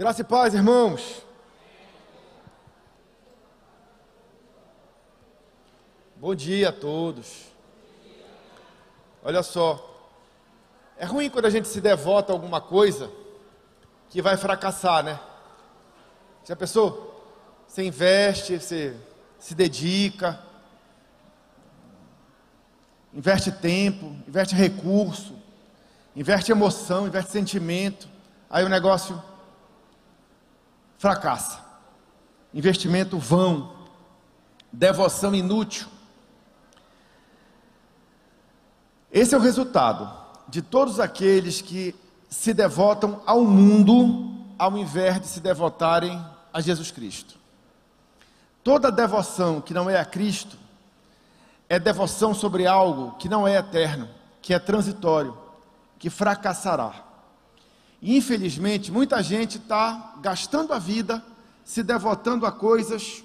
Graça e paz, irmãos. Bom dia a todos. Olha só, é ruim quando a gente se devota a alguma coisa que vai fracassar, né? Já pensou? Você investe, você se dedica, investe tempo, investe recurso, investe emoção, investe sentimento, aí o negócio fracassa. Investimento vão, devoção inútil. Esse é o resultado de todos aqueles que se devotam ao mundo, ao invés de se devotarem a Jesus Cristo. Toda devoção que não é a Cristo é devoção sobre algo que não é eterno, que é transitório, que fracassará. E, infelizmente, muita gente está gastando a vida se devotando a coisas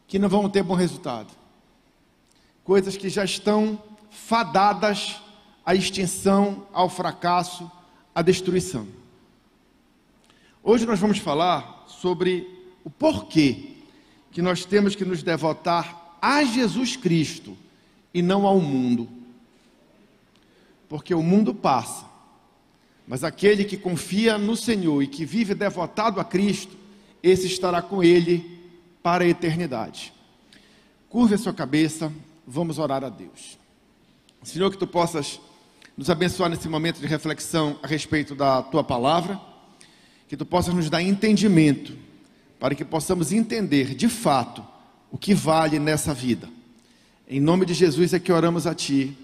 que não vão ter bom resultado. Coisas que já estão fadadas à extinção, ao fracasso, à destruição. Hoje nós vamos falar sobre o porquê que nós temos que nos devotar a Jesus Cristo e não ao mundo. Porque o mundo passa, mas aquele que confia no Senhor e que vive devotado a Cristo, esse estará com Ele para a eternidade. Curve a sua cabeça, vamos orar a Deus. Senhor, que Tu possas nos abençoar nesse momento de reflexão a respeito da Tua palavra, que Tu possas nos dar entendimento, para que possamos entender de fato o que vale nessa vida. Em nome de Jesus é que oramos a Ti.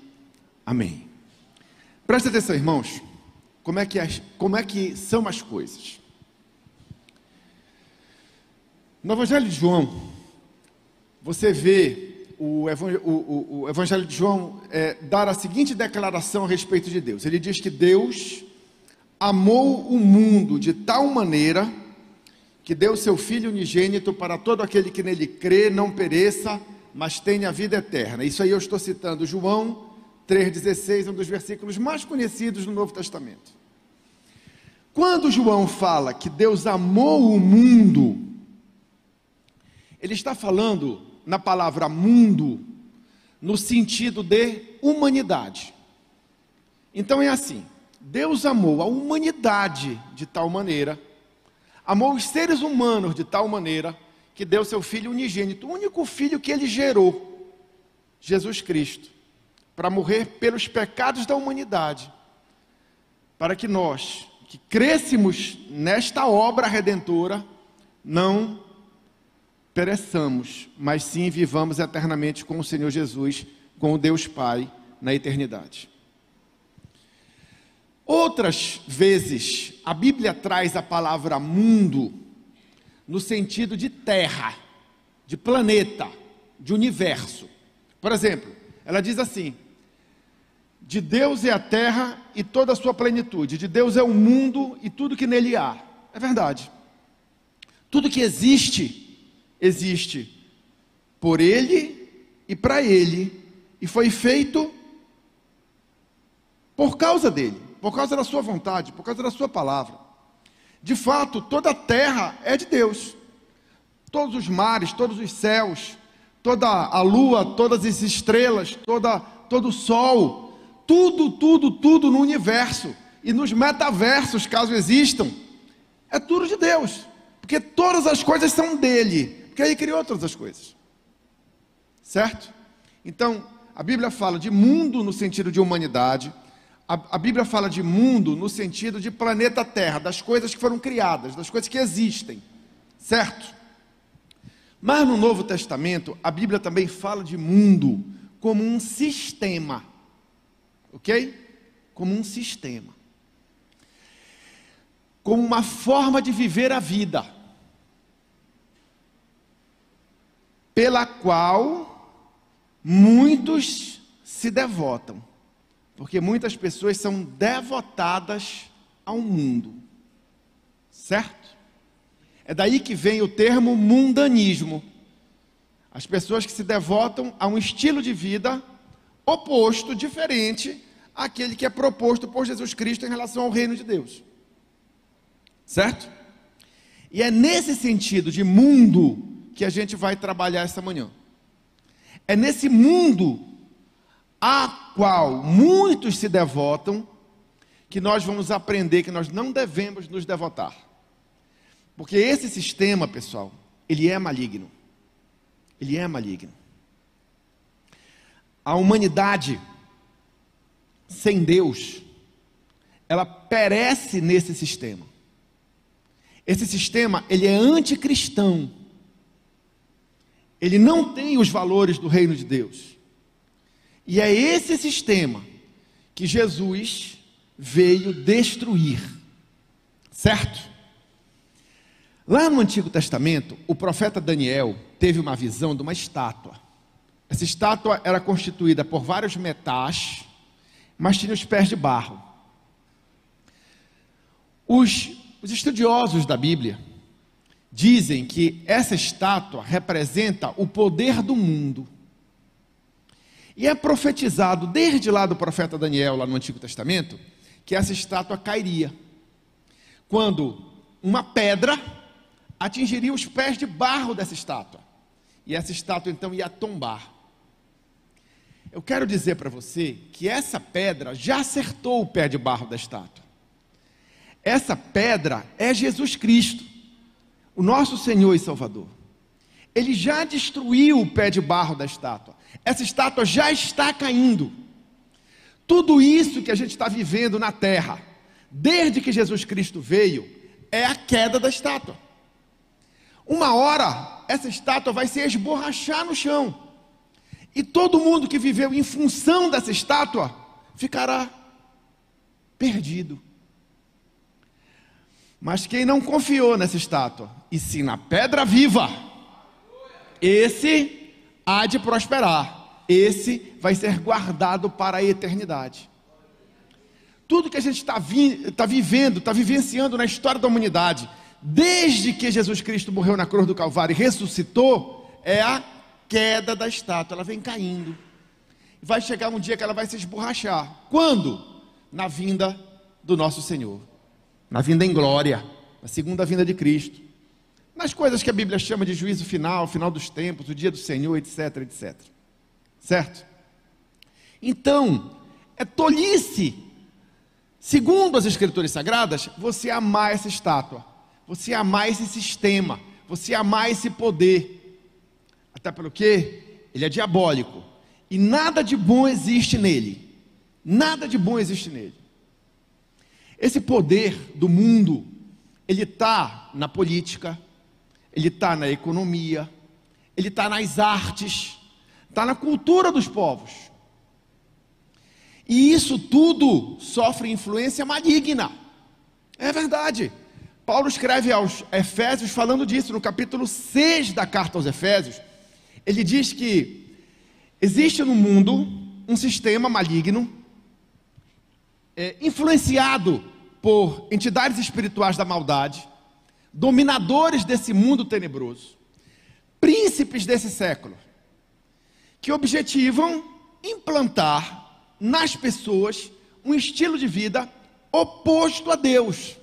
Amém. Presta atenção, irmãos, como é que são as coisas. No Evangelho de João, você vê o Evangelho de João dar a seguinte declaração a respeito de Deus. Ele diz que Deus amou o mundo de tal maneira que deu seu Filho unigênito para todo aquele que nele crê, não pereça, mas tenha vida eterna. Isso aí eu estou citando João 3,16, um dos versículos mais conhecidos no Novo Testamento. Quando João fala que Deus amou o mundo, ele está falando na palavra mundo, no sentido de humanidade. Então é assim, Deus amou a humanidade de tal maneira, amou os seres humanos de tal maneira, que deu seu Filho unigênito, o único Filho que Ele gerou, Jesus Cristo, para morrer pelos pecados da humanidade, para que nós, que crescemos nesta obra redentora, não pereçamos, mas sim vivamos eternamente com o Senhor Jesus, com o Deus Pai, na eternidade. Outras vezes, a Bíblia traz a palavra mundo, no sentido de terra, de planeta, de universo. Por exemplo, ela diz assim: de Deus é a terra e toda a sua plenitude, de Deus é o mundo e tudo que nele há. É verdade. Tudo que existe, existe por Ele e para Ele, e foi feito por causa dEle, por causa da sua vontade, por causa da sua palavra. De fato, toda a terra é de Deus. Todos os mares, todos os céus, toda a lua, todas as estrelas, todo o sol, tudo no universo e nos metaversos, caso existam, é tudo de Deus, porque todas as coisas são dele, porque Ele criou todas as coisas, certo? Então, a Bíblia fala de mundo no sentido de humanidade, a Bíblia fala de mundo no sentido de planeta Terra, das coisas que foram criadas, das coisas que existem, certo? Mas no Novo Testamento, a Bíblia também fala de mundo como um sistema, ok? Como um sistema, como uma forma de viver a vida, pela qual muitos se devotam, porque muitas pessoas são devotadas ao mundo, certo? É daí que vem o termo mundanismo. As pessoas que se devotam a um estilo de vida oposto, diferente àquele que é proposto por Jesus Cristo em relação ao reino de Deus, certo? E é nesse sentido de mundo que a gente vai trabalhar essa manhã. É nesse mundo a qual muitos se devotam que nós vamos aprender que nós não devemos nos devotar. Porque esse sistema, pessoal, ele é maligno. Ele é maligno. A humanidade sem Deus, ela perece nesse sistema. Esse sistema, ele é anticristão. Ele não tem os valores do reino de Deus. E é esse sistema que Jesus veio destruir. Certo? Lá no Antigo Testamento, o profeta Daniel teve uma visão de uma estátua. Essa estátua era constituída por vários metais, mas tinha os pés de barro. Os estudiosos da Bíblia dizem que essa estátua representa o poder do mundo. E é profetizado desde lá do profeta Daniel, lá no Antigo Testamento, que essa estátua cairia, quando uma pedra atingiria os pés de barro dessa estátua, e essa estátua então ia tombar. Eu quero dizer para você que essa pedra já acertou o pé de barro da estátua. Essa pedra é Jesus Cristo, o nosso Senhor e Salvador. Ele já destruiu o pé de barro da estátua. Essa estátua já está caindo. Tudo isso que a gente está vivendo na terra, desde que Jesus Cristo veio, é a queda da estátua. Uma hora, essa estátua vai se esborrachar no chão. E todo mundo que viveu em função dessa estátua, ficará perdido. Mas quem não confiou nessa estátua, e sim na pedra viva, esse há de prosperar. Esse vai ser guardado para a eternidade. Tudo que a gente está vivendo, está vivenciando na história da humanidade, desde que Jesus Cristo morreu na cruz do Calvário e ressuscitou, é a queda da estátua. Ela vem caindo. Vai chegar um dia que ela vai se esborrachar. Quando? Na vinda do nosso Senhor. Na vinda em glória. Na segunda vinda de Cristo. Nas coisas que a Bíblia chama de juízo final, final dos tempos, o dia do Senhor, etc, etc. Certo? Então, é tolice, segundo as Escrituras Sagradas, você amar essa estátua, você amar esse sistema, você amar esse poder. Até porque ele é diabólico. E nada de bom existe nele. Nada de bom existe nele. Esse poder do mundo, ele está na política, ele está na economia, ele está nas artes, está na cultura dos povos. E isso tudo sofre influência maligna. É verdade. Paulo escreve aos Efésios falando disso, no capítulo 6 da carta aos Efésios. Ele diz que existe no mundo um sistema maligno, influenciado por entidades espirituais da maldade, dominadores desse mundo tenebroso, príncipes desse século, que objetivam implantar nas pessoas um estilo de vida oposto a Deus.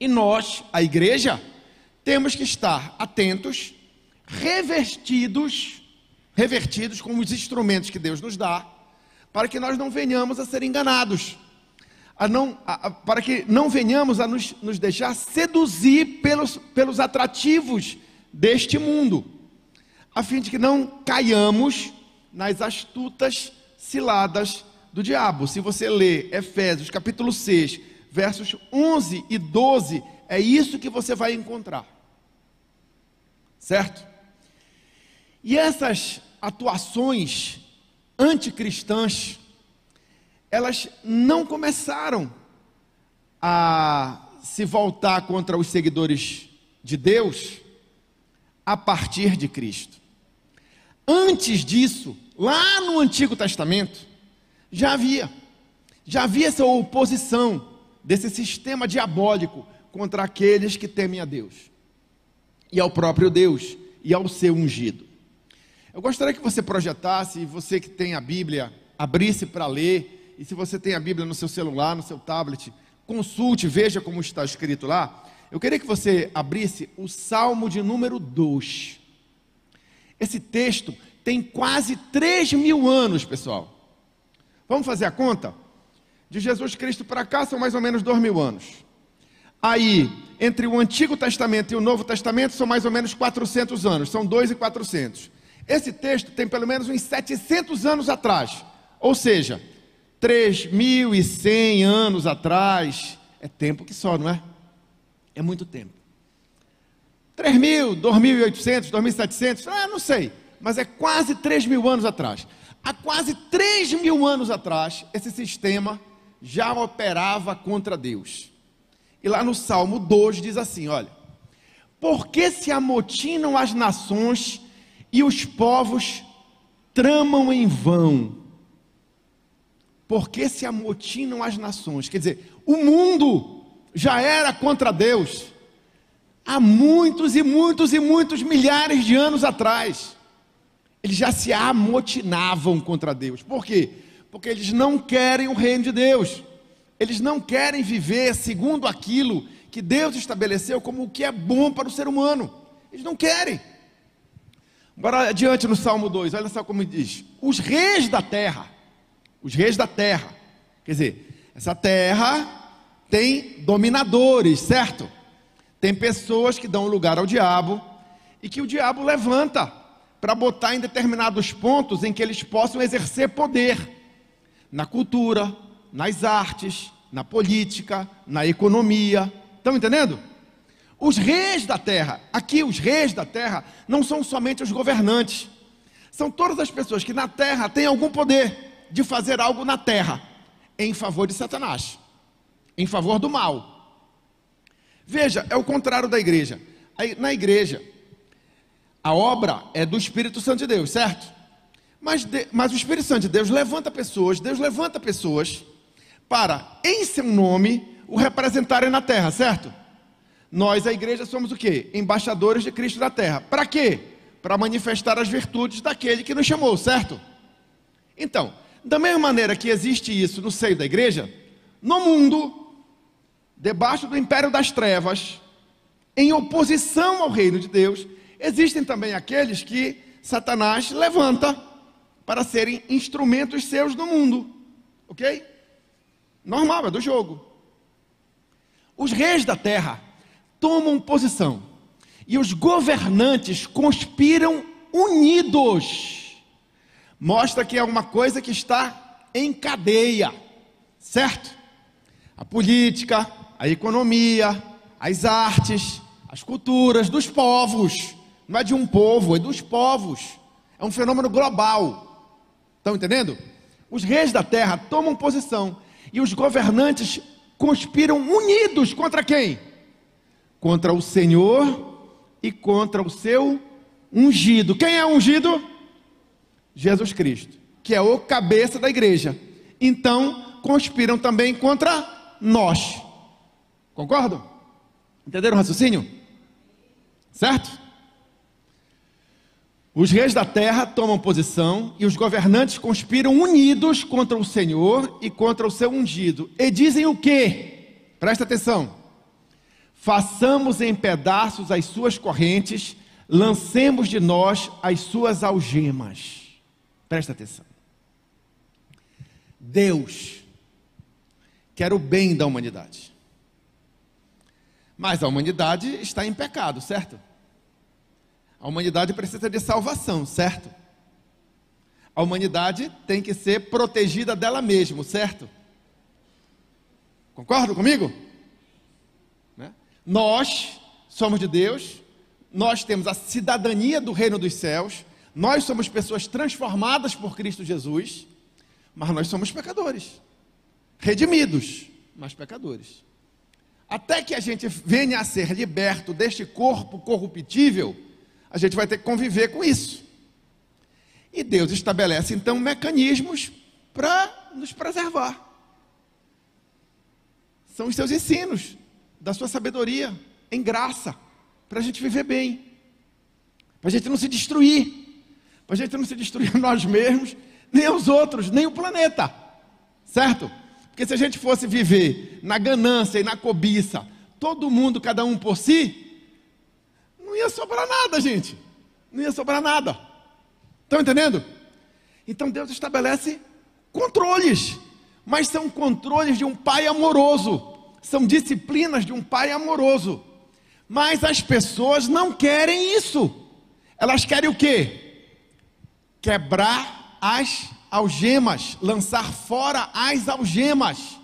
E nós, a igreja, temos que estar atentos, revertidos com os instrumentos que Deus nos dá, para que nós não venhamos a ser enganados, para que não venhamos a nos deixar seduzir pelos atrativos deste mundo, a fim de que não caiamos nas astutas ciladas do diabo. Se você ler Efésios capítulo 6, versos 11 e 12, é isso que você vai encontrar. Certo? E essas atuações anticristãs, elas não começaram a se voltar contra os seguidores de Deus a partir de Cristo. Antes disso, lá no Antigo Testamento, já havia essa oposição desse sistema diabólico contra aqueles que temem a Deus, e ao próprio Deus, e ao seu ungido. Eu gostaria que você projetasse, e você que tem a Bíblia, abrisse para ler, e se você tem a Bíblia no seu celular, no seu tablet, consulte, veja como está escrito lá, Eu queria que você abrisse o Salmo de número 2. Esse texto tem quase 3.000 anos, pessoal. Vamos fazer a conta? De Jesus Cristo para cá são mais ou menos 2.000 anos. Aí, entre o Antigo Testamento e o Novo Testamento são mais ou menos 400 anos, são 2.400. Esse texto tem pelo menos uns 700 anos atrás, ou seja, 3.100 anos atrás. É tempo que só, não é? É muito tempo. 3.000, 2.800, 2.700, não sei, mas é quase 3.000 anos atrás. Há quase 3.000 anos atrás, esse sistema já operava contra Deus. E lá no Salmo 2 diz assim, olha: por que se amotinam as nações e os povos tramam em vão? Por que se amotinam as nações? Quer dizer, o mundo já era contra Deus há muitos e muitos e muitos milhares de anos atrás. Eles já se amotinavam contra Deus. Por quê? Porque eles não querem o reino de Deus. Eles não querem viver segundo aquilo que Deus estabeleceu como o que é bom para o ser humano. Eles não querem. Agora adiante no Salmo 2, olha só como diz: os reis da terra, quer dizer, essa terra tem dominadores, certo? Tem pessoas que dão lugar ao diabo e que o diabo levanta para botar em determinados pontos em que eles possam exercer poder na cultura, nas artes, na política, na economia. Estão entendendo? Os reis da terra, aqui os reis da terra não são somente os governantes, são todas as pessoas que na terra têm algum poder de fazer algo na terra em favor de Satanás, em favor do mal. Veja, é o contrário da igreja. Na igreja, a obra é do Espírito Santo de Deus, certo? Mas o Espírito Santo de Deus levanta pessoas para, em seu nome, o representarem na terra, certo? Nós, a igreja, somos o quê? Embaixadores de Cristo na terra. Para quê? Para manifestar as virtudes daquele que nos chamou, certo? Então, da mesma maneira que existe isso no seio da igreja, no mundo, debaixo do império das trevas, em oposição ao reino de Deus, existem também aqueles que Satanás levanta para serem instrumentos seus no mundo, ok? Normal, é do jogo. Os reis da terra tomam posição e os governantes conspiram unidos. Mostra que é uma coisa que está em cadeia, certo? A política, a economia, as artes, as culturas dos povos. Não é de um povo, é dos povos. É um fenômeno global. Estão entendendo? Os reis da terra tomam posição e os governantes conspiram unidos contra quem? Contra o Senhor e contra o seu ungido. Quem é ungido? Jesus Cristo, que é o cabeça da igreja. Então, conspiram também contra nós. Concordam? Entenderam o raciocínio? Certo? Os reis da terra tomam posição e os governantes conspiram unidos contra o Senhor e contra o seu ungido. E dizem o quê? Presta atenção. Façamos em pedaços as suas correntes, lancemos de nós as suas algemas. Presta atenção. Deus quer o bem da humanidade. Mas a humanidade está em pecado, certo? A humanidade precisa de salvação, certo? A humanidade tem que ser protegida dela mesma, certo? Concordam comigo? Né? Nós somos de Deus, nós temos a cidadania do reino dos céus, nós somos pessoas transformadas por Cristo Jesus, mas nós somos pecadores, redimidos, mas pecadores. Até que a gente venha a ser liberto deste corpo corruptível, a gente vai ter que conviver com isso. E Deus estabelece então mecanismos para nos preservar. São os seus ensinos, da sua sabedoria, em graça, para a gente viver bem, para a gente não se destruir, para a gente não se destruir a nós mesmos, nem aos outros, nem o planeta, certo? Porque se a gente fosse viver na ganância e na cobiça, todo mundo, cada um por si, não ia sobrar nada, gente. Não ia sobrar nada. Estão entendendo? Então Deus estabelece controles, mas são controles de um pai amoroso, são disciplinas de um pai amoroso. Mas as pessoas não querem isso. Elas querem o quê? Quebrar as algemas, lançar fora as algemas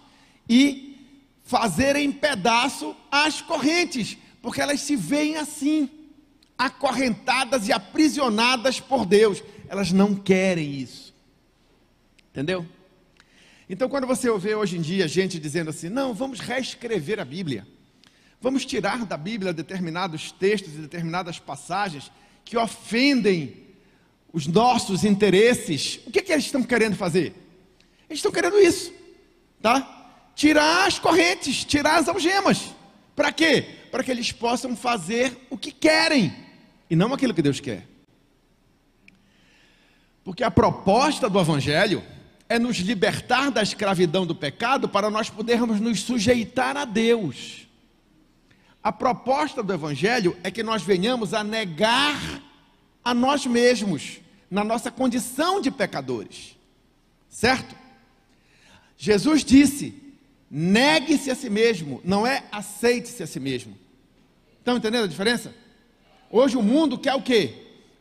e fazer em pedaço as correntes, porque elas se veem assim, acorrentadas e aprisionadas por Deus. Elas não querem isso. Entendeu? Então, quando você vê hoje em dia gente dizendo assim, não, vamos reescrever a Bíblia, vamos tirar da Bíblia determinados textos e determinadas passagens que ofendem os nossos interesses, o que eles estão querendo fazer? Eles estão querendo isso, tá? Tirar as correntes, tirar as algemas. Para quê? Para que eles possam fazer o que querem e não aquilo que Deus quer. Porque a proposta do Evangelho é nos libertar da escravidão do pecado para nós podermos nos sujeitar a Deus. A proposta do Evangelho é que nós venhamos a negar a nós mesmos, na nossa condição de pecadores, certo? Jesus disse, negue-se a si mesmo, não é aceite-se a si mesmo. Estão entendendo a diferença? Hoje o mundo quer o quê?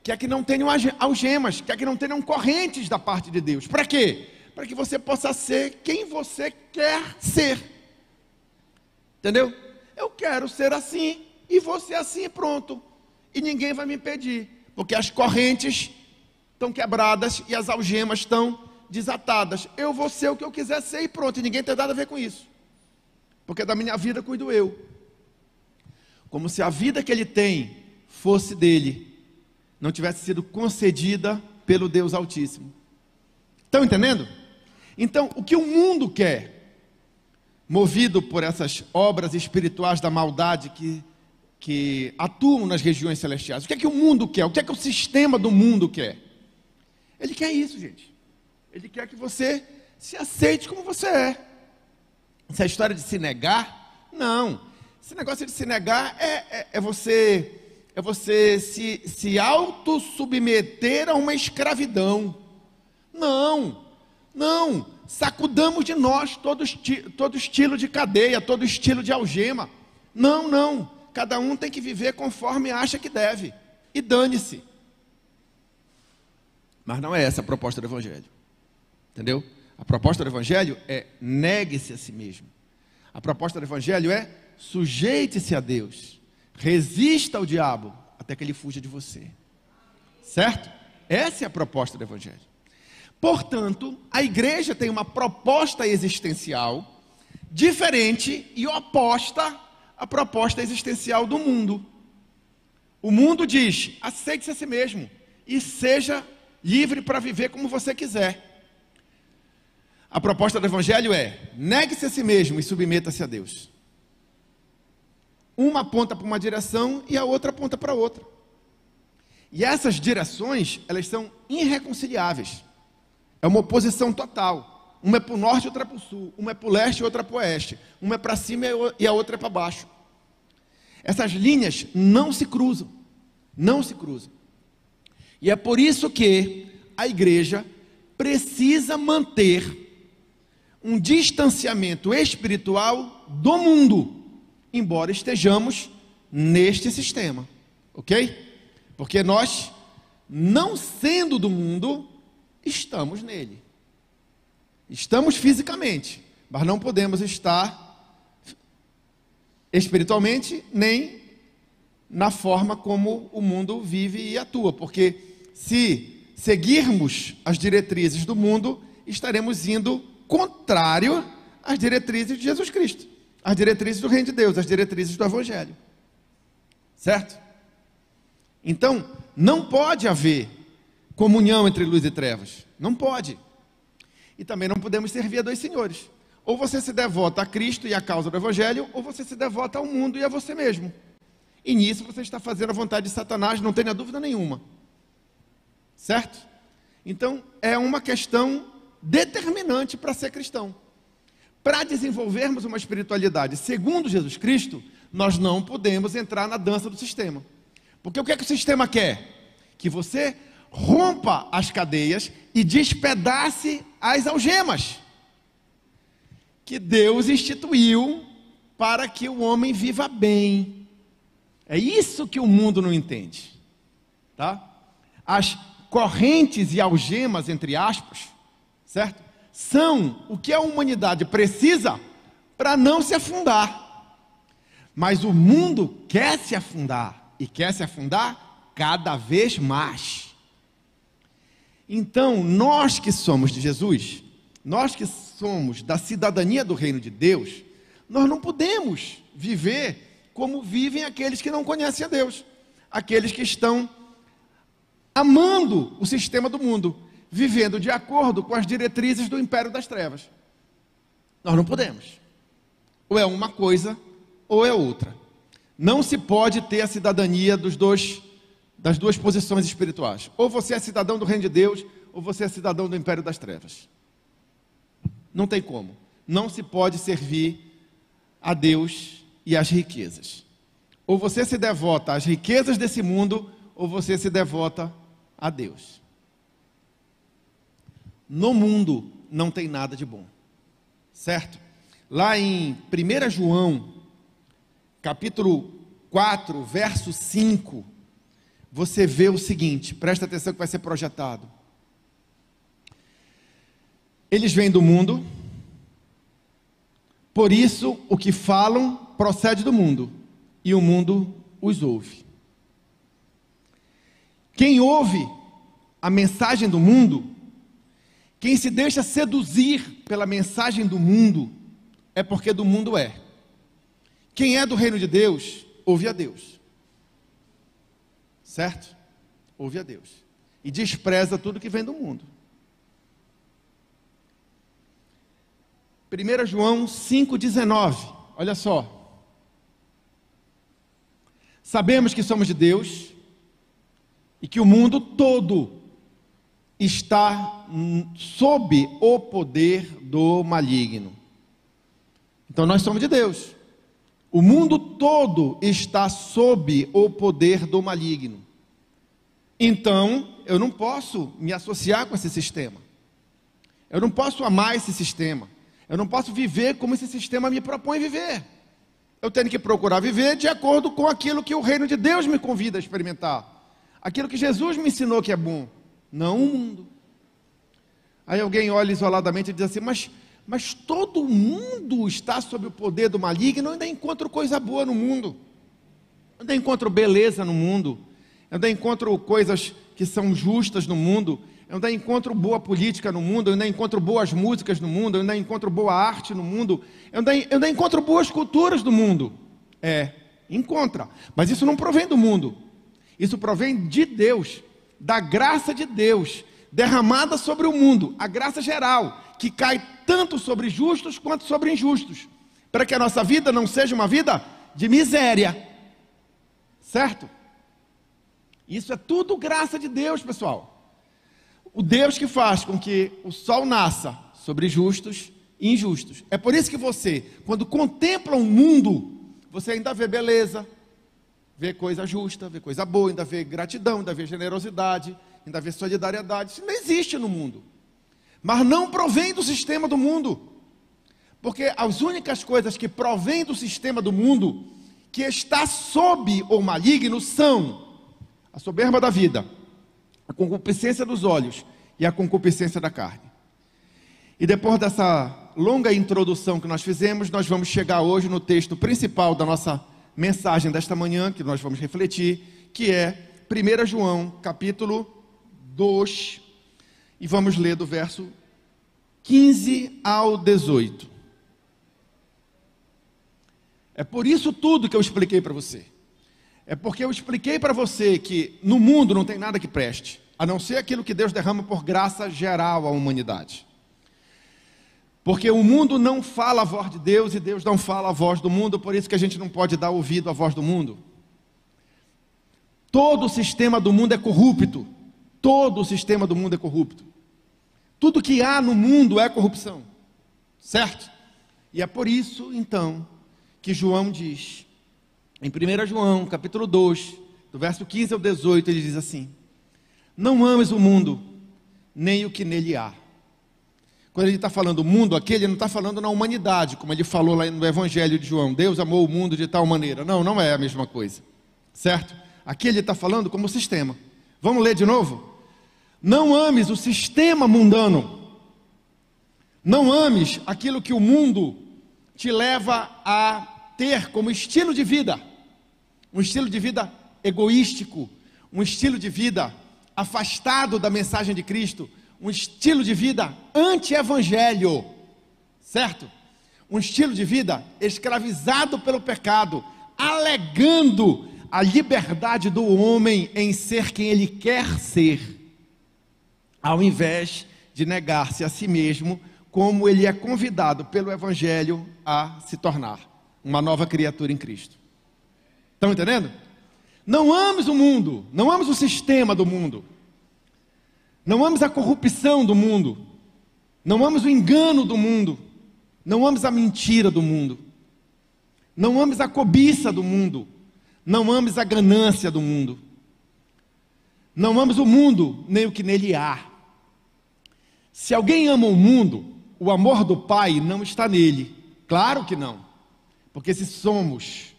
Quer que não tenham algemas, quer que não tenham correntes da parte de Deus. Para quê? Para que você possa ser quem você quer ser. Entendeu? Eu quero ser assim, e vou ser assim e pronto. E ninguém vai me impedir, porque as correntes estão quebradas e as algemas estão desatadas. Eu vou ser o que eu quiser ser e pronto, e ninguém tem nada a ver com isso. Porque da minha vida cuido eu. Como se a vida que ele tem fosse dele, não tivesse sido concedida pelo Deus Altíssimo. Estão entendendo? Então, o que o mundo quer, movido por essas obras espirituais da maldade que atuam nas regiões celestiais, o que é que o mundo quer? O que é que o sistema do mundo quer? Ele quer isso, gente. Ele quer que você se aceite como você é. Essa história de se negar, não. Esse negócio de se negar é você se auto-submeter a uma escravidão. Não. Sacudamos de nós todo estilo de cadeia, todo estilo de algema. Não. Cada um tem que viver conforme acha que deve. E dane-se. Mas não é essa a proposta do Evangelho. Entendeu? A proposta do Evangelho é negue-se a si mesmo. A proposta do Evangelho é sujeite-se a Deus. Resista ao diabo até que ele fuja de você. Certo? Essa é a proposta do Evangelho. Portanto, a igreja tem uma proposta existencial diferente e oposta à proposta existencial do mundo. O mundo diz, aceite-se a si mesmo e seja livre para viver como você quiser. A proposta do Evangelho é, negue-se a si mesmo e submeta-se a Deus. Uma aponta para uma direção e a outra aponta para outra. E essas direções, elas são irreconciliáveis. É uma oposição total. Uma é para o norte e outra é para o sul. Uma é para o leste e outra para o oeste. Uma é para cima e a outra é para baixo. Essas linhas não se cruzam. Não se cruzam. E é por isso que a igreja precisa manter um distanciamento espiritual do mundo, embora estejamos neste sistema, ok? Porque nós, não sendo do mundo, estamos nele. Estamos fisicamente, mas não podemos estar espiritualmente, nem na forma como o mundo vive e atua, porque se seguirmos as diretrizes do mundo, estaremos indo contrário às diretrizes de Jesus Cristo, às diretrizes do Reino de Deus, às diretrizes do Evangelho. Certo? Então, não pode haver comunhão entre luz e trevas. Não pode. E também não podemos servir a dois senhores. Ou você se devota a Cristo e à causa do Evangelho, ou você se devota ao mundo e a você mesmo. E nisso você está fazendo a vontade de Satanás, não tenha dúvida nenhuma. Certo? Então, é uma questão determinante para ser cristão. para desenvolvermos uma espiritualidade segundo Jesus Cristo, nós não podemos entrar na dança do sistema. Porque o que é que o sistema quer? Que você rompa as cadeias e despedace as algemas que Deus instituiu para que o homem viva bem. É isso que o mundo não entende, tá? As correntes e algemas, entre aspas, certo? São o que a humanidade precisa para não se afundar. Mas o mundo quer se afundar, e quer se afundar cada vez mais. Então, nós que somos de Jesus, nós que somos da cidadania do reino de Deus, nós não podemos viver como vivem aqueles que não conhecem a Deus, aqueles que estão amando o sistema do mundo, vivendo de acordo com as diretrizes do império das trevas. Nós não podemos. Ou é uma coisa, ou é outra. Não se pode ter a cidadania das duas posições espirituais. Ou você é cidadão do reino de Deus, ou você é cidadão do império das trevas. Não tem como. Não se pode servir a Deus e às riquezas. Ou você se devota às riquezas desse mundo, ou você se devota a Deus. No mundo não tem nada de bom, certo? Lá em 1 João, capítulo 4, verso 5, você vê o seguinte, presta atenção que vai ser projetado. Eles vêm do mundo, por isso o que falam procede do mundo, e o mundo os ouve. Quem ouve a mensagem do mundo, quem se deixa seduzir pela mensagem do mundo, é porque do mundo é. Quem é do reino de Deus, ouve a Deus. Certo? Ouve a Deus. E despreza tudo que vem do mundo. 1 João 5,19. Olha só. Sabemos que somos de Deus e que o mundo todo está sob o poder do maligno. Então nós somos de Deus. O mundo todo está sob o poder do maligno. Então eu não posso me associar com esse sistema. Eu não posso amar esse sistema. Eu não posso viver como esse sistema me propõe viver. Eu tenho que procurar viver de acordo com aquilo que o reino de Deus me convida a experimentar. Aquilo que Jesus me ensinou que é bom. Não o mundo. Aí alguém olha isoladamente e diz assim, mas todo mundo está sob o poder do maligno. Eu ainda encontro coisa boa no mundo. Eu ainda encontro beleza no mundo. Eu ainda encontro coisas que são justas no mundo. Eu ainda encontro boa política no mundo. Eu ainda encontro boas músicas no mundo. Eu ainda encontro boa arte no mundo. Eu ainda encontro boas culturas no mundo. Encontra. Mas isso não provém do mundo. Isso provém de Deus, da graça de Deus, derramada sobre o mundo, a graça geral, que cai tanto sobre justos quanto sobre injustos, para que a nossa vida não seja uma vida de miséria, certo? Isso é tudo graça de Deus, pessoal. O Deus que faz com que o sol nasça sobre justos e injustos. É por isso que você, quando contempla o mundo, você ainda vê beleza, vê coisa justa, vê coisa boa, ainda vê gratidão, ainda vê generosidade, ainda vê solidariedade. Isso não existe no mundo. Mas não provém do sistema do mundo. Porque as únicas coisas que provêm do sistema do mundo, que está sob o maligno, são a soberba da vida, a concupiscência dos olhos e a concupiscência da carne. E depois dessa longa introdução que nós fizemos, nós vamos chegar hoje no texto principal da nossa mensagem desta manhã, que nós vamos refletir, que é 1 João, capítulo 2, e vamos ler do verso 15 ao 18. É por isso tudo que eu expliquei para você. É porque eu expliquei para você que no mundo não tem nada que preste, a não ser aquilo que Deus derrama por graça geral à humanidade. Porque o mundo não fala a voz de Deus e Deus não fala a voz do mundo, por isso que a gente não pode dar ouvido à voz do mundo. Todo o sistema do mundo é corrupto. Todo o sistema do mundo é corrupto. Tudo que há no mundo é corrupção. Certo? E é por isso, então, que João diz, em 1 João, capítulo 2, do verso 15 ao 18, ele diz assim: não ames o mundo, nem o que nele há. Quando ele está falando mundo aqui, ele não está falando na humanidade, como ele falou lá no Evangelho de João, Deus amou o mundo de tal maneira. Não, não é a mesma coisa, certo? Aqui ele está falando como sistema. Vamos ler de novo? Não ames o sistema mundano. Não ames aquilo que o mundo te leva a ter como estilo de vida. Um estilo de vida egoístico, um estilo de vida afastado da mensagem de Cristo, um estilo de vida anti-evangelho, certo? Um estilo de vida escravizado pelo pecado, alegando a liberdade do homem em ser quem ele quer ser, ao invés de negar-se a si mesmo, como ele é convidado pelo evangelho a se tornar uma nova criatura em Cristo. Estão entendendo? Não ames o mundo, não ames o sistema do mundo, não ames a corrupção do mundo, não ames o engano do mundo, não ames a mentira do mundo, não ames a cobiça do mundo, não ames a ganância do mundo, não ames o mundo, nem o que nele há. Se alguém ama o mundo, o amor do Pai não está nele. Claro que não, porque se somos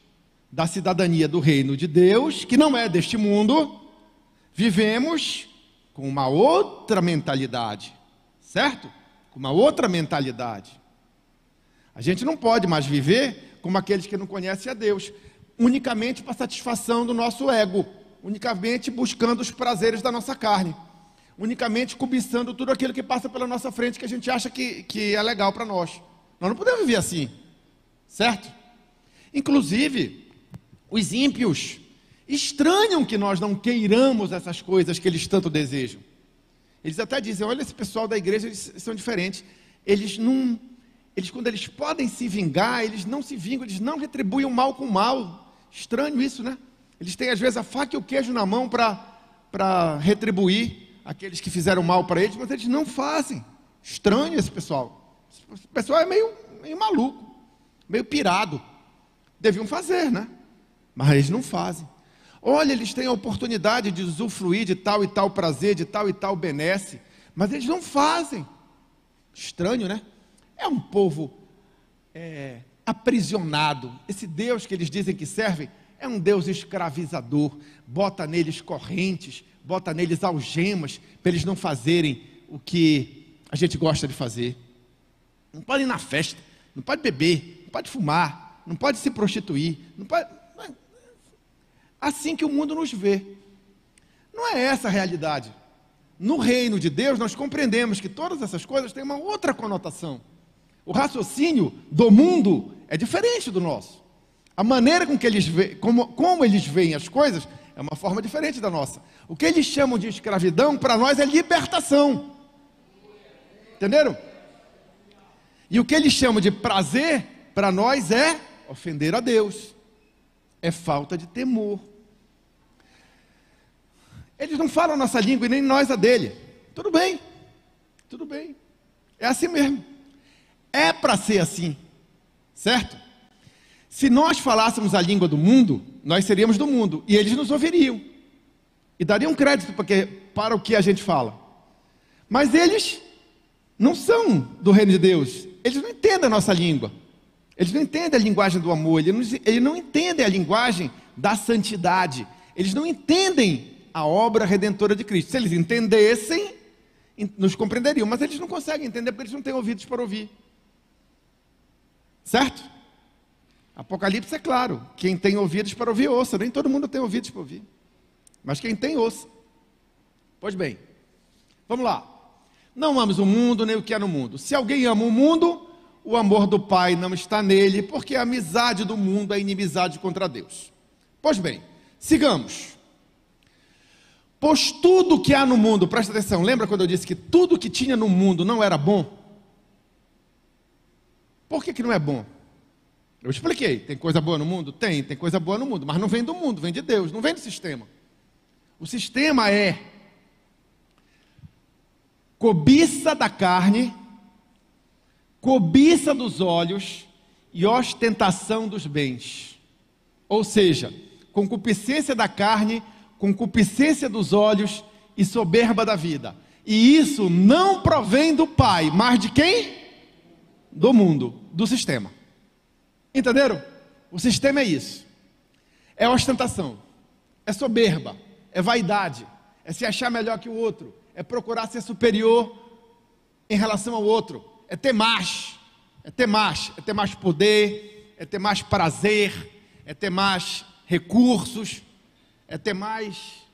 da cidadania do reino de Deus, que não é deste mundo, vivemos com uma outra mentalidade, certo? Com uma outra mentalidade. A gente não pode mais viver como aqueles que não conhecem a Deus, unicamente para satisfação do nosso ego, unicamente buscando os prazeres da nossa carne, unicamente cobiçando tudo aquilo que passa pela nossa frente, que a gente acha que é legal para nós. Nós não podemos viver assim, certo? Inclusive, os ímpios estranham que nós não queiramos essas coisas que eles tanto desejam. Eles até dizem: olha, esse pessoal da igreja, eles são diferentes. Quando eles podem se vingar, eles não se vingam, eles não retribuem o mal com o mal. Estranho isso, né? Eles têm às vezes a faca e o queijo na mão para retribuir aqueles que fizeram mal para eles, mas eles não fazem. Estranho esse pessoal. Esse pessoal é meio maluco, meio pirado. Deviam fazer, né? Mas eles não fazem. Olha, eles têm a oportunidade de usufruir de tal e tal prazer, de tal e tal benesse, mas eles não fazem. Estranho, né? É um povo aprisionado. Esse Deus que eles dizem que servem é um Deus escravizador. Bota neles correntes, bota neles algemas, para eles não fazerem o que a gente gosta de fazer. Não pode ir na festa, não pode beber, não pode fumar, não pode se prostituir, não pode... Assim que o mundo nos vê. Não é essa a realidade. No reino de Deus, nós compreendemos que todas essas coisas têm uma outra conotação. O raciocínio do mundo é diferente do nosso. A maneira com que eles veem, como eles veem as coisas, é uma forma diferente da nossa. O que eles chamam de escravidão, para nós é libertação. Entenderam? E o que eles chamam de prazer, para nós é ofender a Deus. É falta de temor. Eles não falam a nossa língua e nem nós a dele. Tudo bem, tudo bem. É assim mesmo. É para ser assim, certo? Se nós falássemos a língua do mundo, nós seríamos do mundo, e eles nos ouviriam, e dariam crédito para o que a gente fala. Mas eles não são do reino de Deus, eles não entendem a nossa língua, eles não entendem a linguagem do amor, eles não entendem a linguagem da santidade, eles não entendem a obra redentora de Cristo. Se eles entendessem, nos compreenderiam, mas eles não conseguem entender, porque eles não têm ouvidos para ouvir. Certo? Apocalipse é claro, quem tem ouvidos para ouvir, ouça. Nem todo mundo tem ouvidos para ouvir, mas quem tem, ouça. Pois bem, vamos lá. Não ames o mundo, nem o que há no mundo. Se alguém ama o mundo, o amor do Pai não está nele, porque a amizade do mundo é inimizade contra Deus. Pois bem, sigamos. Pois tudo que há no mundo, presta atenção, lembra quando eu disse que tudo que tinha no mundo não era bom? Por que não é bom? Eu expliquei, tem coisa boa no mundo? Tem coisa boa no mundo, mas não vem do mundo, vem de Deus, não vem do sistema. O sistema é cobiça da carne, cobiça dos olhos e ostentação dos bens. Ou seja, concupiscência da carne, concupiscência dos olhos e soberba da vida. E isso não provém do Pai, mas de quem? Do mundo, do sistema. Entenderam? O sistema é isso. É ostentação, é soberba, é vaidade, é se achar melhor que o outro, é procurar ser superior em relação ao outro, é ter mais poder, é ter mais prazer, é ter mais recursos, é ter mais.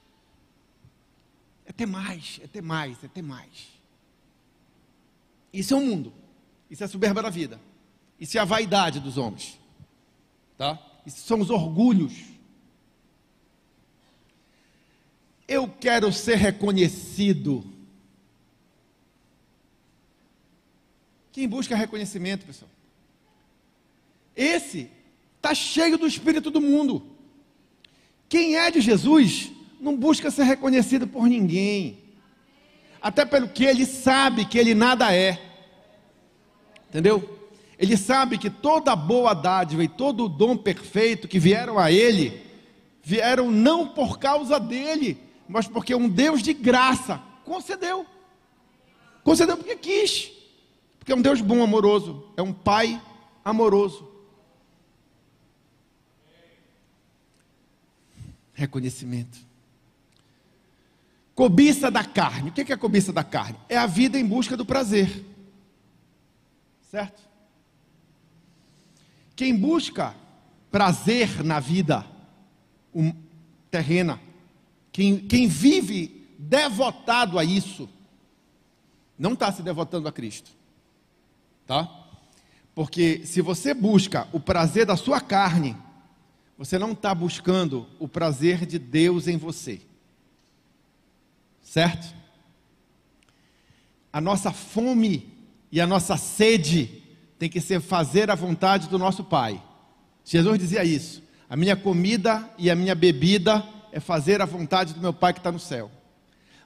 Isso é o mundo, isso é a soberba da vida, isso é a vaidade dos homens, tá? Isso são os orgulhos. Eu quero ser reconhecido. Quem busca reconhecimento, pessoal? Esse está cheio do espírito do mundo. Quem é de Jesus não busca ser reconhecido por ninguém, até pelo que ele sabe que ele nada é, entendeu? Ele sabe que toda boa dádiva e todo o dom perfeito que vieram a ele, vieram não por causa dele, mas porque um Deus de graça concedeu porque quis, porque é um Deus bom, amoroso, é um Pai amoroso. Reconhecimento. Cobiça da carne. O que é a cobiça da carne? É a vida em busca do prazer, certo? Quem busca prazer na vida terrena, quem vive devotado a isso, não está se devotando a Cristo, tá? Porque se você busca o prazer da sua carne, você não está buscando o prazer de Deus em você, certo? A nossa fome e a nossa sede tem que ser fazer a vontade do nosso Pai. Jesus dizia isso: a minha comida e a minha bebida é fazer a vontade do meu Pai que está no céu.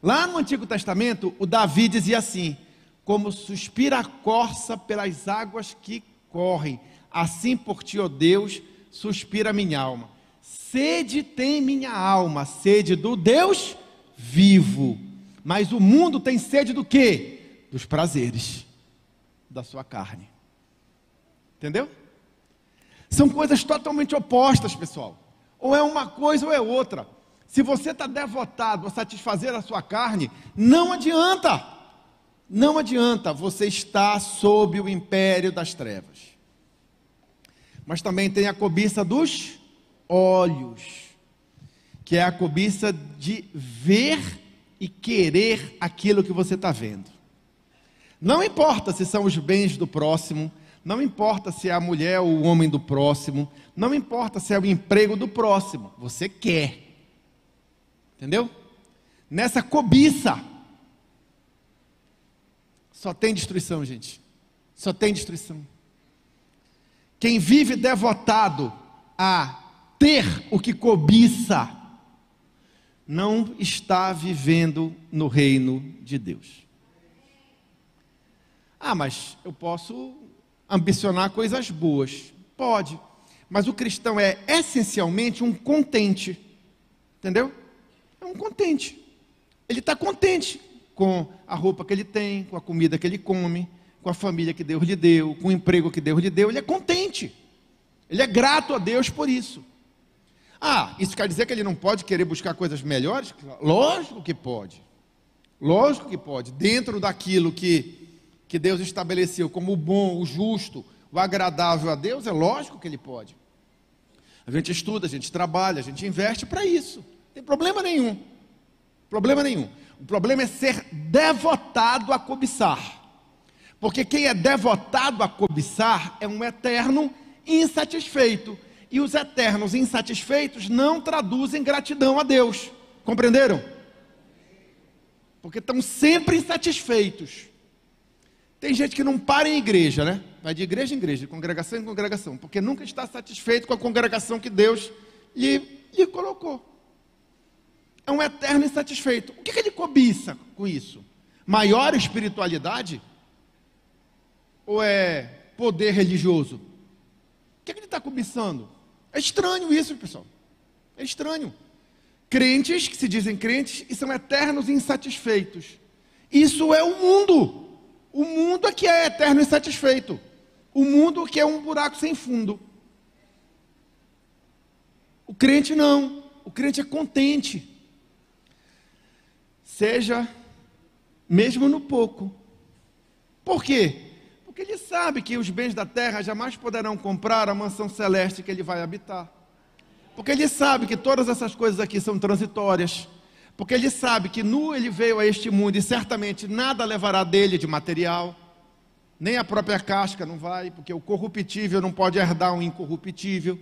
Lá no Antigo Testamento, o Davi dizia assim: como suspira a corça pelas águas que correm, assim por ti, ó Deus, suspira a minha alma. Sede tem minha alma, sede do Deus vivo. Mas o mundo tem sede do quê? Dos prazeres da sua carne. Entendeu? São coisas totalmente opostas, pessoal. Ou é uma coisa ou é outra. Se você está devotado a satisfazer a sua carne, não adianta. Não adianta, você está sob o império das trevas. Mas também tem a cobiça dos olhos, que é a cobiça de ver e querer aquilo que você está vendo. Não importa se são os bens do próximo, não importa se é a mulher ou o homem do próximo, não importa se é o emprego do próximo, você quer. Entendeu? Nessa cobiça, só tem destruição, gente. Só tem destruição. Quem vive devotado a ter o que cobiça, não está vivendo no reino de Deus. Ah, mas eu posso ambicionar coisas boas. Pode. Mas o cristão é essencialmente um contente. Entendeu? É um contente. Ele está contente com a roupa que ele tem, com a comida que ele come, com a família que Deus lhe deu, com o emprego que Deus lhe deu. Ele é contente. Ele é grato a Deus por isso. Ah, isso quer dizer que ele não pode querer buscar coisas melhores? Lógico que pode. Lógico que pode. Dentro daquilo que Deus estabeleceu como o bom, o justo, o agradável a Deus, é lógico que ele pode. A gente estuda, a gente trabalha, a gente investe para isso. Não tem problema nenhum. Problema nenhum. O problema é ser devotado a cobiçar. Porque quem é devotado a cobiçar é um eterno insatisfeito. E os eternos insatisfeitos não traduzem gratidão a Deus. Compreenderam? Porque estão sempre insatisfeitos. Tem gente que não para em igreja, né? Vai de igreja em igreja, de congregação em congregação, porque nunca está satisfeito com a congregação que Deus lhe colocou. É um eterno insatisfeito. O que ele cobiça com isso? Maior espiritualidade? ou é poder religioso? O que ele está cobiçando? É estranho isso, pessoal. É estranho. Crentes que se dizem crentes e são eternos e insatisfeitos. Isso é o mundo. O mundo é que é eterno e insatisfeito. O mundo que é um buraco sem fundo. O crente não. O crente é contente. Seja mesmo no pouco. Por quê? Porque ele sabe que os bens da terra jamais poderão comprar a mansão celeste que ele vai habitar. Porque ele sabe que todas essas coisas aqui são transitórias. Porque ele sabe que nu ele veio a este mundo e certamente nada levará dele de material. Nem a própria casca não vai, porque o corruptível não pode herdar um incorruptível.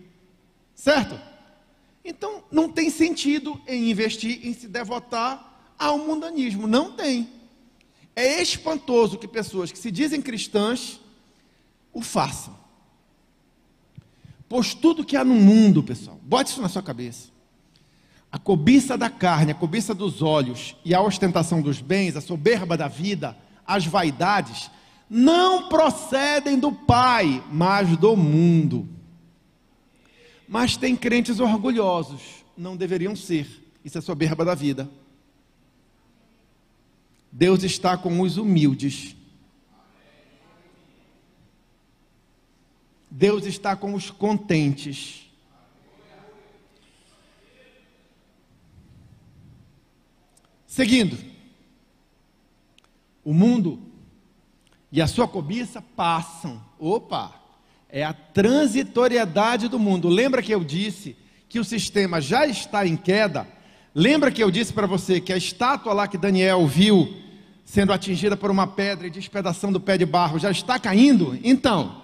Certo? Então não tem sentido em investir, em se devotar ao mundanismo. Não tem. É espantoso que pessoas que se dizem cristãs o façam. Pois tudo que há no mundo, pessoal, bote isso na sua cabeça. A cobiça da carne, a cobiça dos olhos e a ostentação dos bens, a soberba da vida, as vaidades, não procedem do Pai, mas do mundo. Mas tem crentes orgulhosos, não deveriam ser. Isso é soberba da vida. Deus está com os humildes. Deus está com os contentes. Seguindo, o mundo e a sua cobiça passam. Opa, é a transitoriedade do mundo. Lembra que eu disse que o sistema já está em queda? Lembra que eu disse para você que a estátua lá que Daniel viu sendo atingida por uma pedra e despedaçando o pé de barro já está caindo? Então,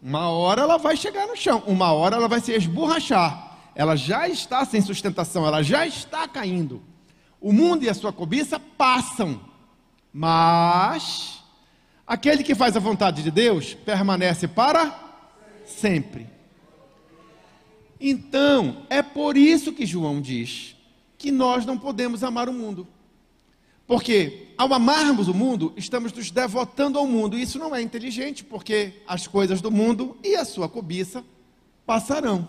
uma hora ela vai chegar no chão, uma hora ela vai se esborrachar. Ela já está sem sustentação, ela já está caindo. O mundo e a sua cobiça passam, mas aquele que faz a vontade de Deus permanece para sempre. Então, é por isso que João diz que nós não podemos amar o mundo. Porque ao amarmos o mundo, estamos nos devotando ao mundo. E isso não é inteligente, porque as coisas do mundo e a sua cobiça passarão.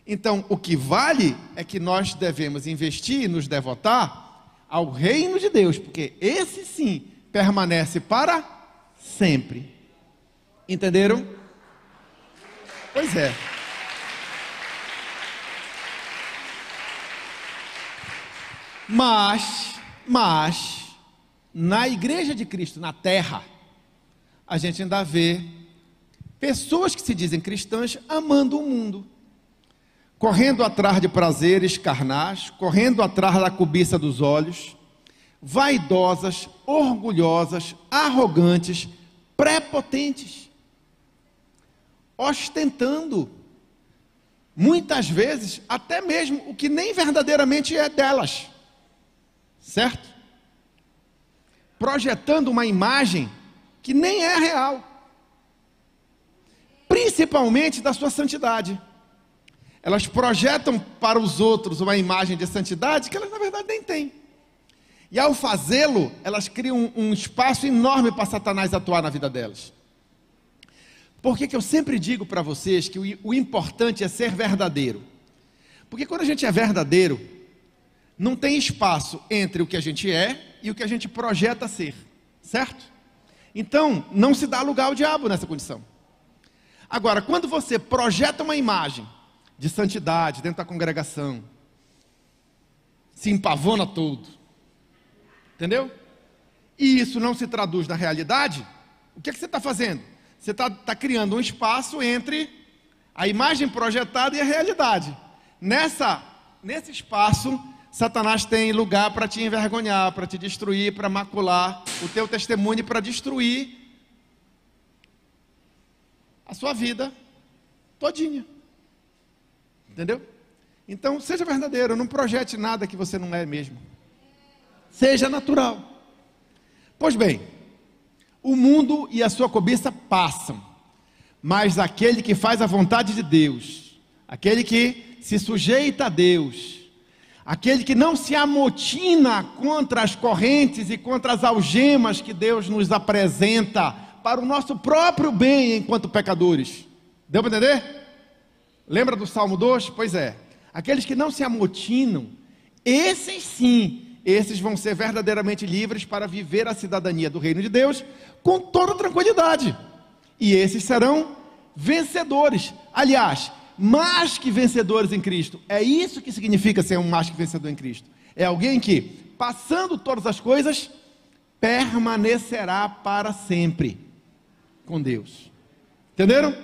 Então, o que vale é que nós devemos investir e nos devotar ao reino de Deus, porque esse sim permanece para sempre. Entenderam? Pois é. Mas, na igreja de Cristo, na terra, a gente ainda vê pessoas que se dizem cristãs amando o mundo, correndo atrás de prazeres carnais, correndo atrás da cobiça dos olhos, vaidosas, orgulhosas, arrogantes, prepotentes, ostentando, muitas vezes, até mesmo o que nem verdadeiramente é delas, certo? Projetando uma imagem que nem é real, principalmente da sua santidade. Elas projetam para os outros uma imagem de santidade que elas na verdade nem têm. E ao fazê-lo, elas criam um espaço enorme para Satanás atuar na vida delas. Por que eu sempre digo para vocês que o importante é ser verdadeiro? Porque quando a gente é verdadeiro, não tem espaço entre o que a gente é e o que a gente projeta ser, certo? Então, não se dá lugar ao diabo nessa condição. Agora, quando você projeta uma imagem de santidade dentro da congregação, se empavona todo, entendeu? E isso não se traduz na realidade, o que é que você está fazendo? Você está criando um espaço entre a imagem projetada e a realidade. Nesse espaço, Satanás tem lugar para te envergonhar, para te destruir, para macular o teu testemunho, para destruir a sua vida todinha. Entendeu? Então, seja verdadeiro, não projete nada que você não é mesmo. Seja natural. Pois bem, o mundo e a sua cobiça passam, mas aquele que faz a vontade de Deus, aquele que se sujeita a Deus, aquele que não se amotina contra as correntes e contra as algemas que Deus nos apresenta para o nosso próprio bem enquanto pecadores. Deu para entender? Lembra do Salmo 2? Pois é. Aqueles que não se amotinam, esses sim, esses vão ser verdadeiramente livres para viver a cidadania do reino de Deus com toda tranquilidade. E esses serão vencedores. Aliás, mais que vencedores em Cristo. É isso que significa ser um mais que vencedor em Cristo. É alguém que, passando todas as coisas, permanecerá para sempre com Deus. Entenderam?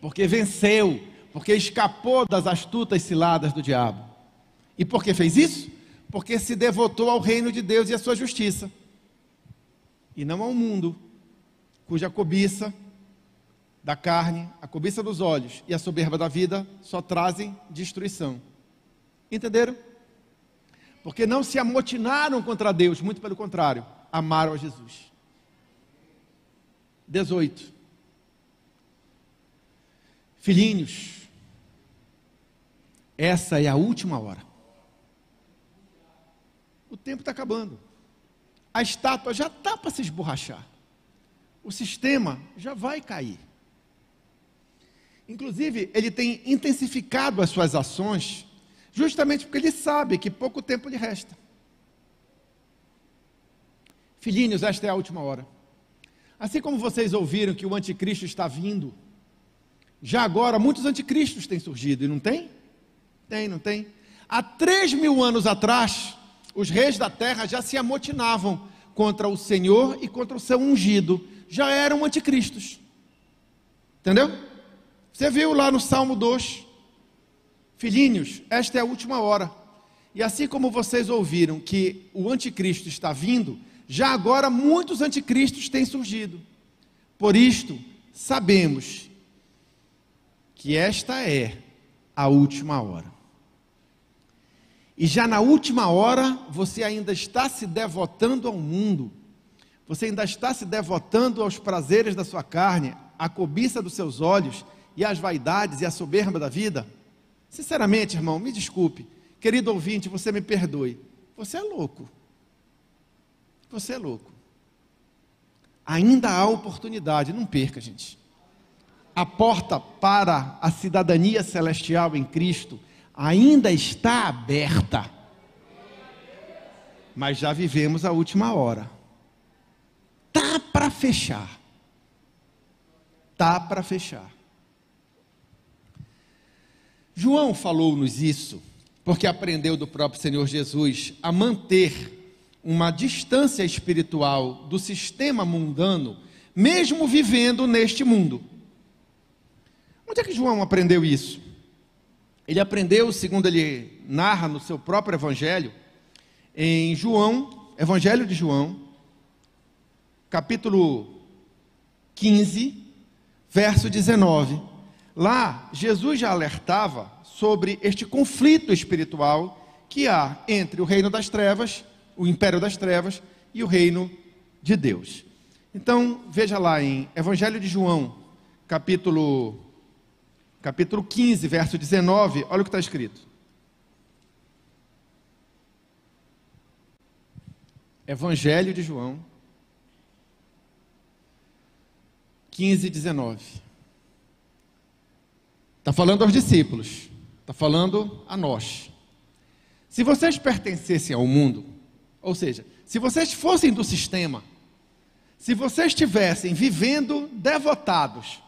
Porque venceu, porque escapou das astutas ciladas do diabo. E por que fez isso? Porque se devotou ao reino de Deus e à sua justiça, e não ao mundo, cuja cobiça da carne, a cobiça dos olhos e a soberba da vida só trazem destruição. Entenderam? Porque não se amotinaram contra Deus, muito pelo contrário, amaram a Jesus. 18. Filhinhos, essa é a última hora. O tempo está acabando. A estátua já está para se esborrachar. O sistema já vai cair. Inclusive, ele tem intensificado as suas ações, justamente porque ele sabe que pouco tempo lhe resta. Filhinhos, esta é a última hora. Assim como vocês ouviram que o anticristo está vindo, já agora muitos anticristos têm surgido, e não tem? Tem, não tem? Há 3.000 anos atrás, os reis da terra já se amotinavam contra o Senhor e contra o seu ungido. Já eram anticristos. Entendeu? Você viu lá no Salmo 2. Filhinhos, esta é a última hora. E assim como vocês ouviram que o anticristo está vindo, já agora muitos anticristos têm surgido. Por isto, sabemos que esta é a última hora. E já na última hora, você ainda está se devotando ao mundo, você ainda está se devotando aos prazeres da sua carne, à cobiça dos seus olhos, e às vaidades e à soberba da vida. Sinceramente, irmão, me desculpe, querido ouvinte, você me perdoe, você é louco, você é louco. Ainda há oportunidade, não perca, gente. A porta para a cidadania celestial em Cristo ainda está aberta, mas já vivemos a última hora. Tá para fechar, tá para fechar. João falou-nos isso porque aprendeu do próprio Senhor Jesus a manter uma distância espiritual do sistema mundano, mesmo vivendo neste mundo. Onde é que João aprendeu isso? Ele aprendeu, segundo ele narra no seu próprio evangelho, em João, Evangelho de João, capítulo 15, verso 19. Lá, Jesus já alertava sobre este conflito espiritual que há entre o reino das trevas, o império das trevas, e o reino de Deus. Então, veja lá em Evangelho de João, capítulo 15, verso 19, olha o que está escrito. Evangelho de João, 15, 19. Está falando aos discípulos, está falando a nós. Se vocês pertencessem ao mundo, ou seja, se vocês fossem do sistema, se vocês estivessem vivendo devotados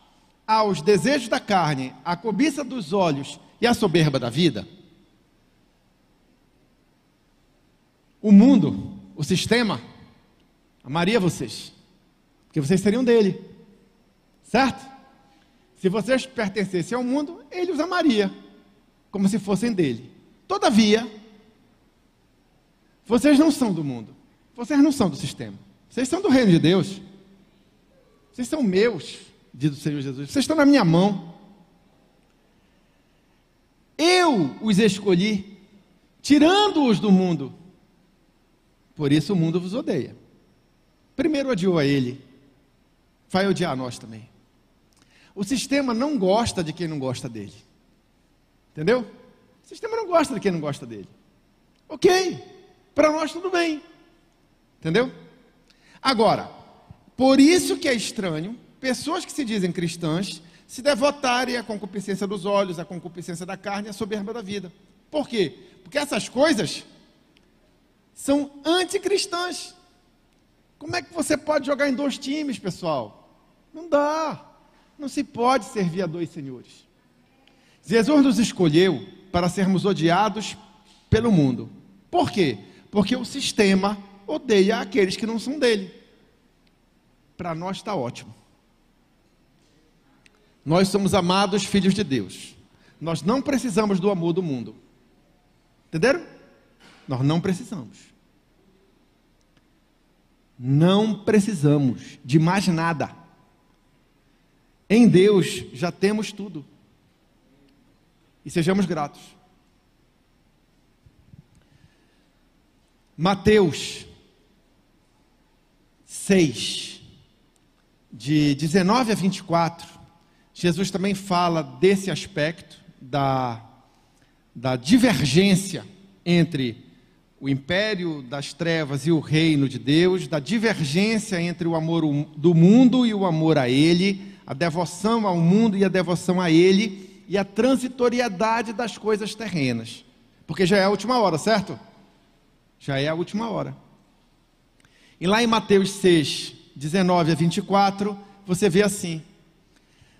aos desejos da carne, à cobiça dos olhos e à soberba da vida, o mundo, o sistema, amaria vocês, porque vocês seriam dele, certo? Se vocês pertencessem ao mundo, ele os amaria, como se fossem dele. Todavia, vocês não são do mundo, vocês não são do sistema, vocês são do reino de Deus, vocês são meus, diz o Senhor Jesus, vocês estão na minha mão. Eu os escolhi, tirando-os do mundo, por isso o mundo vos odeia. Primeiro odiou a ele, vai odiar a nós também. O sistema não gosta de quem não gosta dele. Entendeu? O sistema não gosta de quem não gosta dele. Ok, para nós tudo bem. Entendeu? Agora, Por isso que é estranho pessoas que se dizem cristãs se devotarem à concupiscência dos olhos, à concupiscência da carne e à soberba da vida. Por quê? Porque essas coisas são anticristãs. Como é que você pode jogar em 2 times, pessoal? Não dá. Não se pode servir a 2 senhores. Jesus nos escolheu para sermos odiados pelo mundo. Por quê? Porque o sistema odeia aqueles que não são dele. Para nós está ótimo. Nós somos amados filhos de Deus. Nós não precisamos do amor do mundo. Entenderam? Nós não precisamos. Não precisamos de mais nada. Em Deus já temos tudo. E sejamos gratos. Mateus 6, de 19 a 24, Jesus também fala desse aspecto da divergência entre o império das trevas e o reino de Deus, da divergência entre o amor do mundo e o amor a Ele, a devoção ao mundo e a devoção a Ele, e a transitoriedade das coisas terrenas. Porque já é a última hora, certo? Já é a última hora. E lá em Mateus 6, 19 a 24, você vê assim: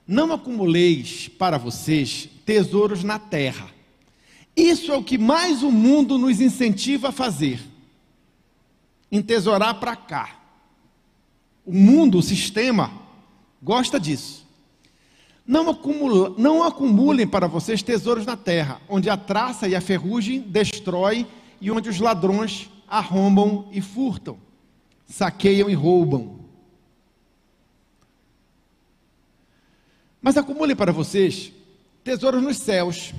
não acumuleis para vocês tesouros na terra. Isso é o que mais o mundo nos incentiva a fazer. Entesourar para cá. O mundo, o sistema, gosta disso. Não acumulem para vocês tesouros na terra, onde a traça e a ferrugem destrói, e onde os ladrões arrombam e furtam, saqueiam e roubam. Mas acumulem para vocês tesouros nos céus,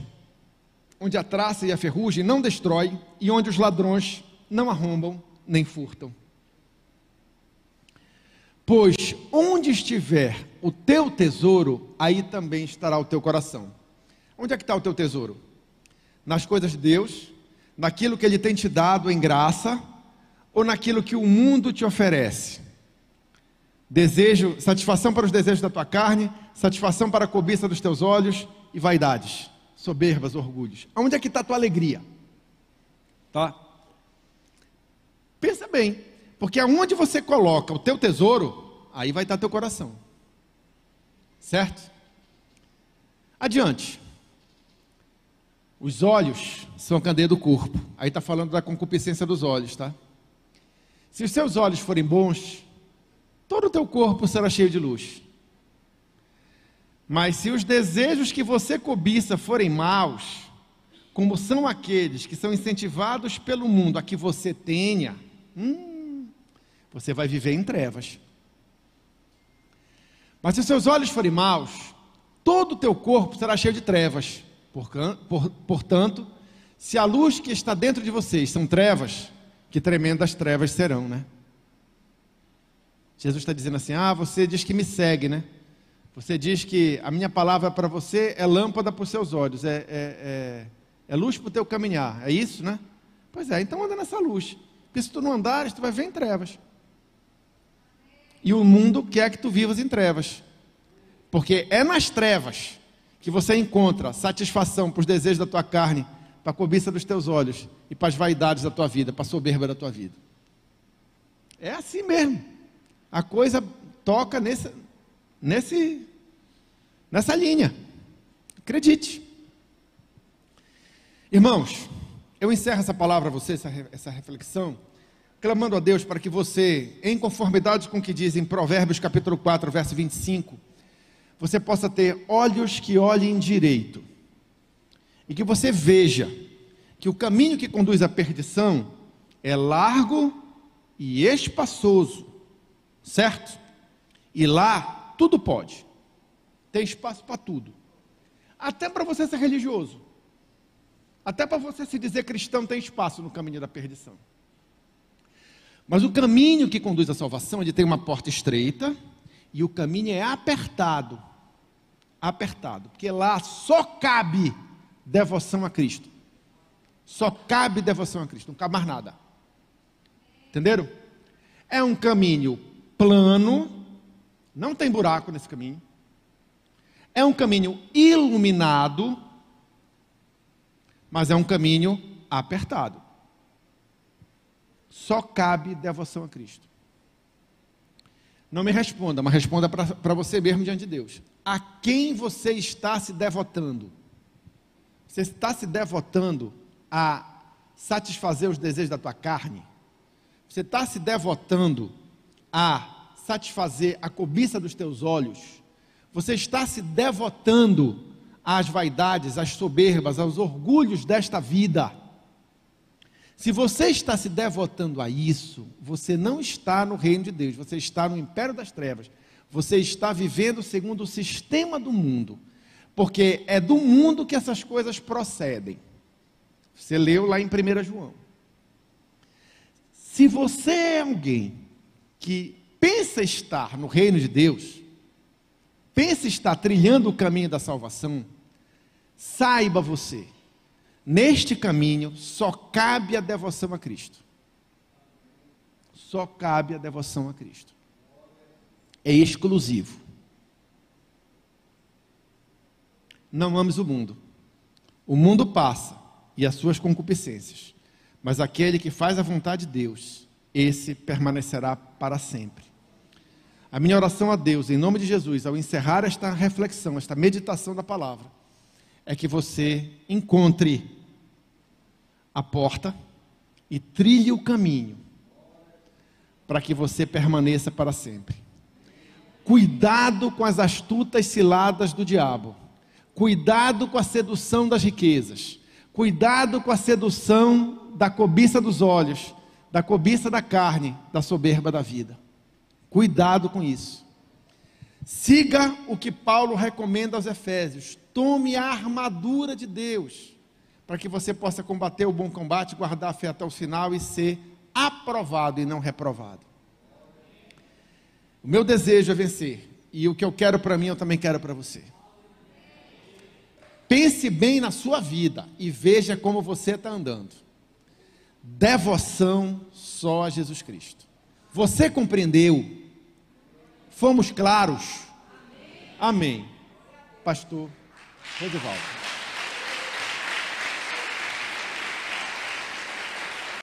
onde a traça e a ferrugem não destrói, e onde os ladrões não arrombam nem furtam. Pois onde estiver o teu tesouro, aí também estará o teu coração. Onde é que está o teu tesouro? Nas coisas de Deus, naquilo que Ele tem te dado em graça, ou naquilo que o mundo te oferece? Desejo, satisfação para os desejos da tua carne, satisfação para a cobiça dos teus olhos e vaidades, soberbas, orgulhos. Onde é que está a tua alegria? Tá? Pensa bem, porque aonde você coloca o teu tesouro, aí vai estar teu coração. Certo? Adiante. Os olhos são a candeia do corpo. Aí está falando da concupiscência dos olhos, tá? Se os seus olhos forem bons, todo o teu corpo será cheio de luz. Mas se os desejos que você cobiça forem maus, como são aqueles que são incentivados pelo mundo a que você tenha, você vai viver em trevas. Mas se os seus olhos forem maus, todo o teu corpo será cheio de trevas. Portanto, se a luz que está dentro de vocês são trevas, que tremendas trevas serão, né? Jesus está dizendo assim: você diz que me segue, né? Você diz que a minha palavra para você é lâmpada para os seus olhos, é luz para o teu caminhar, é isso, né? Pois é, então anda nessa luz, porque se tu não andares, tu vai ver em trevas. E o mundo quer que tu vivas em trevas, porque é nas trevas que você encontra satisfação para os desejos da tua carne, para a cobiça dos teus olhos e para as vaidades da tua vida, para a soberba da tua vida. É assim mesmo. A coisa toca nessa linha. Acredite. Irmãos, eu encerro essa palavra a você, essa reflexão, clamando a Deus para que você, em conformidade com o que diz em Provérbios capítulo 4, verso 25, você possa ter olhos que olhem direito, e que você veja que o caminho que conduz à perdição é largo e espaçoso, certo? E lá tudo pode, tem espaço para tudo, até para você ser religioso, até para você se dizer cristão tem espaço no caminho da perdição. Mas o caminho que conduz à salvação, ele tem uma porta estreita, e o caminho é apertado, porque lá só cabe devoção a Cristo, só cabe devoção a Cristo, não cabe mais nada, entenderam? É um caminho plano, não tem buraco nesse caminho. É um caminho iluminado, mas é um caminho apertado. Só cabe devoção a Cristo. Não me responda, mas responda para você mesmo diante de Deus. A quem você está se devotando? Você está se devotando a satisfazer os desejos da tua carne? Você está se devotando a satisfazer a cobiça dos teus olhos? Você está se devotando às vaidades, às soberbas, aos orgulhos desta vida? Se você está se devotando a isso, você não está no reino de Deus, você está no império das trevas, você está vivendo segundo o sistema do mundo, porque é do mundo que essas coisas procedem. Você leu lá em 1 João. Se você é alguém que pensa estar no reino de Deus, pensa estar trilhando o caminho da salvação, saiba você, neste caminho só cabe a devoção a Cristo. Só cabe a devoção a Cristo. É exclusivo. Não ames o mundo. O mundo passa e as suas concupiscências, mas aquele que faz a vontade de Deus, esse permanecerá para sempre. A minha oração a Deus, em nome de Jesus, ao encerrar esta reflexão, esta meditação da palavra, é que você encontre a porta e trilhe o caminho para que você permaneça para sempre. Cuidado com as astutas ciladas do diabo. Cuidado com a sedução das riquezas. Cuidado com a sedução da cobiça dos olhos, da cobiça da carne, da soberba da vida. Cuidado com isso. Siga o que Paulo recomenda aos Efésios. Tome a armadura de Deus, para que você possa combater o bom combate, guardar a fé até o final e ser aprovado e não reprovado. O meu desejo é vencer, e o que eu quero para mim, eu também quero para você. Pense bem na sua vida e veja como você está andando. Devoção só a Jesus Cristo. Você compreendeu? Fomos claros? Amém. Pastor Rodivaldo.